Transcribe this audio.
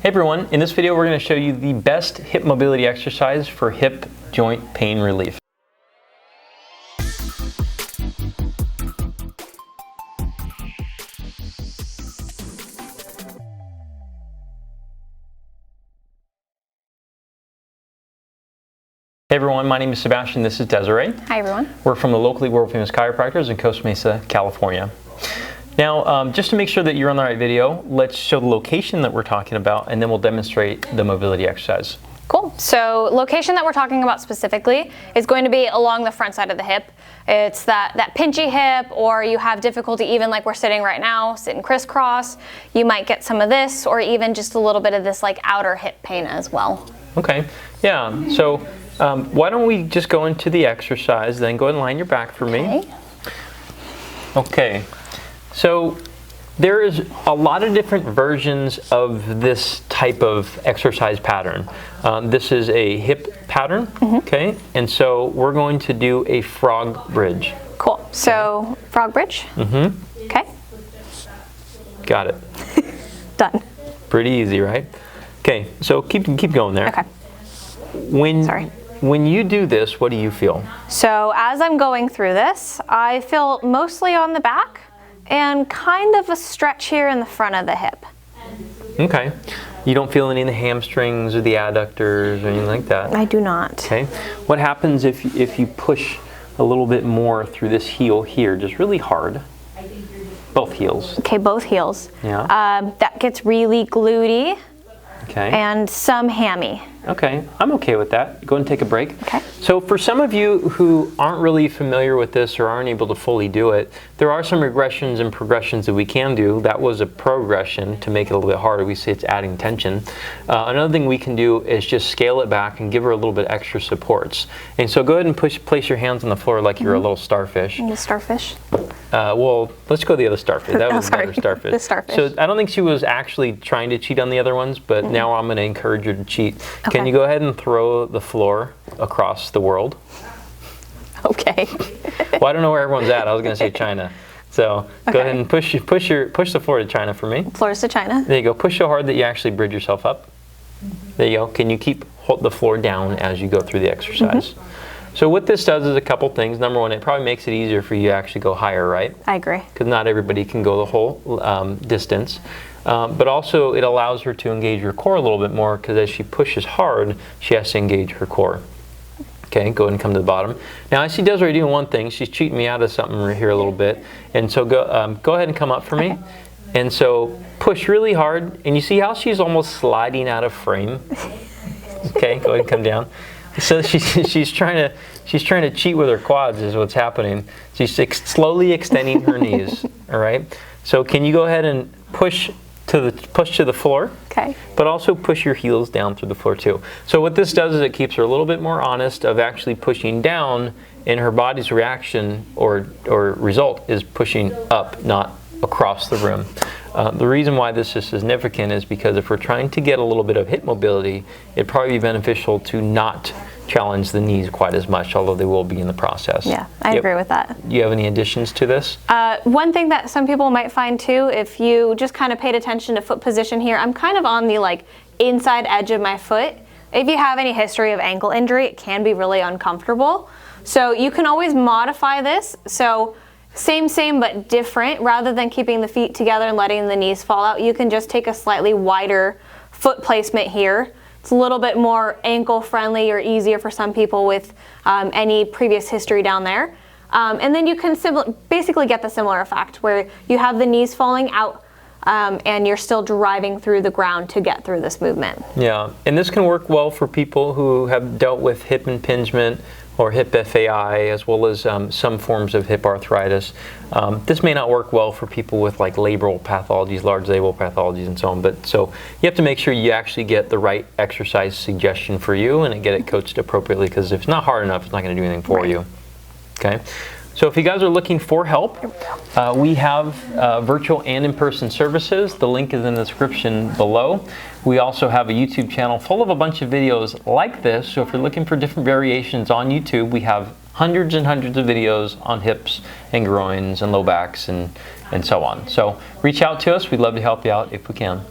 Hey everyone, in this video we're going to show you the best hip mobility exercise for hip joint pain relief. Hey everyone, my name is Sebastian, this is Desiree. Hi everyone. We're from the locally world famous chiropractors in Costa Mesa, California. Now, just to make sure that you're on the right video, let's show the location that we're talking about and then we'll demonstrate the mobility exercise. Cool. So location that we're talking about specifically is going to be along the front side of the hip. It's that pinchy hip, or you have difficulty even like we're sitting right now, sitting crisscross. You might get some of this, or even just a little bit of this like outer hip pain as well. Okay, yeah. So why don't we just go into the exercise, then go ahead and line your back for me. Okay. So there is a lot of different versions of this type of exercise pattern. This is a hip pattern, okay? And so we're going to do a frog bridge. Cool. So frog bridge. Okay. Got it. Done. Pretty easy, right? Okay. So keep going there. Okay. When you do this, what do you feel? So as I'm going through this, I feel mostly on the back and kind of a stretch here in the front of the hip. Okay. You don't feel any in the hamstrings or the adductors or anything like that? I do not. Okay. What happens if you push a little bit more through this heel here, just really hard? Both heels. Okay, both heels. Yeah. That gets really glutey. Okay. And some hammy. Okay, I'm okay with that. Go ahead and take a break. Okay. So for some of you who aren't really familiar with this or aren't able to fully do it, there are some regressions and progressions that we can do. That was a progression to make it a little bit harder. We say it's adding tension. Another thing we can do is just scale it back and give her a little bit extra supports. And so go ahead and place your hands on the floor like you're a little starfish. The starfish? Well, let's go the other starfish. That was better starfish. The starfish. So I don't think she was actually trying to cheat on the other ones, but now I'm going to encourage her to cheat. Okay. Can you go ahead and throw the floor across the world? Okay. Well, I don't know where everyone's at. I was going to say China. So go ahead and push the floor to China for me. Floors to China. There you go. Push so hard that you actually bridge yourself up. There you go. Can you hold the floor down as you go through the exercise? So what this does is a couple things. Number one, it probably makes it easier for you to actually go higher, right? I agree. Because not everybody can go the whole distance. But also it allows her to engage her core a little bit more, because as she pushes hard, she has to engage her core. Okay, go ahead and come to the bottom. Now I see Desiree doing one thing. She's cheating me out of something right here a little bit. And so go ahead and come up for me. And so push really hard. And you see how she's almost sliding out of frame? Okay, go ahead and come down. So she's trying to cheat with her quads is what's happening. She's slowly extending her knees. All right. So can you go ahead and push to the floor? Okay. But also push your heels down through the floor too. So what this does is it keeps her a little bit more honest of actually pushing down, and her body's reaction or result is pushing up, not across the room. The reason why this is significant is because if we're trying to get a little bit of hip mobility, it'd probably be beneficial to not challenge the knees quite as much, although they will be in the process. Yeah, I agree with that. Do you have any additions to this? One thing that some people might find too, if you just kind of paid attention to foot position here, I'm kind of on the like inside edge of my foot. If you have any history of ankle injury, it can be really uncomfortable. So you can always modify this. So same but different. Rather than keeping the feet together and letting the knees fall out, you can just take a slightly wider foot placement here. It's a little bit more ankle friendly or easier for some people with any previous history down there. And then you can basically get the similar effect where you have the knees falling out and you're still driving through the ground to get through this movement. Yeah, and this can work well for people who have dealt with hip impingement or hip FAI, as well as some forms of hip arthritis. This may not work well for people with like labral pathologies, large labral pathologies and so on, but so you have to make sure you actually get the right exercise suggestion for you and get it coached appropriately, because if it's not hard enough, it's not going to do anything for you. Okay. So if you guys are looking for help, we have virtual and in-person services. The link is in the description below. We also have a YouTube channel full of a bunch of videos like this. So if you're looking for different variations on YouTube, we have hundreds and hundreds of videos on hips and groins and low backs and so on. So reach out to us. We'd love to help you out if we can.